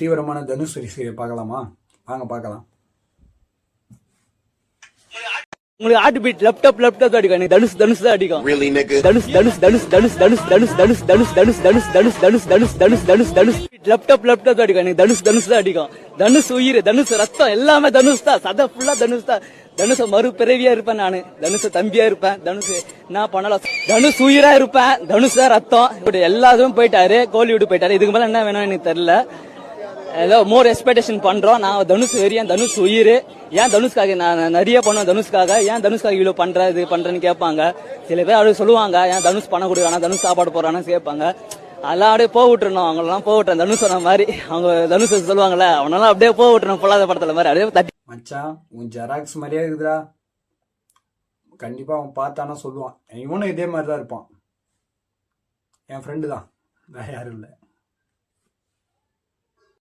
தீவிரமான தனுஷ் சீரியை பார்க்கலாமா? வாங்க பார்க்கலாம். உங்களுக்கு ஹார்ட் பீட் லேப்டாப் அடிக்கும். தனுஷ் தான் அடிக்கும். தனுஷ் லேப்டாப் அடிக்கும். தனுஷ் தான் அடிக்கும். தனுஷ் உயிர், தனுஷ் ரத்தம், எல்லாமே தனுஷ் தான். சத ஃபுல்லா தனுஷ் தான். தனுஷ மறுபிறவியா இருப்பேன் நானு. தனுஷ தம்பியா இருப்பேன். தனுஷ் நான் பண்ணலாம். தனுஷ் உயிரா இருப்பேன். தனுஷ் தான் ரத்தம். எல்லாரும் போயிட்டாரு. கோலிவுட் போயிட்டாரு. இதுக்கு மேல என்ன வேணும் எனக்கு தெரியல. ஏதோ மோர் எக்ஸ்பெக்டேஷன் பண்றோம். நான் தனுஷ் வெறியன், தனுஷ் உயிர். ஏன் தனுஷ்காக நான் நிறைய பண்ணுவேன். தனுஷ்காக ஏன் தனுஷ்காக இவ்வளவு பண்ற இது பண்றேன்னு கேட்பாங்க. சில பேர் அப்படி சொல்லுவாங்க, ஏன் தனுஷ் பணம் கொடுக்குறானா, தனுஷ் சாப்பாடு போறான்னு கேட்பாங்க. அதெல்லாம் அப்படியே போக விட்டுறணும். அவங்களெல்லாம் போக விட்டுறேன். தனுஷ் சொன்ன மாதிரி அவங்க தனுஷ் சொல்லுவாங்கல்ல, அவனெல்லாம் அப்படியே போக விட்டுறணும். பொல்லாத படத்துல மாதிரி அப்படியே தட்டி. மச்சான் உன் ஜெராக்ஸ் மாதிரியே இருக்குதா? கண்டிப்பா அவன் பார்த்தானா சொல்லுவான், இவனும் இதே மாதிரிதான் இருப்பான். என் ஃப்ரெண்டு தான், வேற யாரும் இல்லை.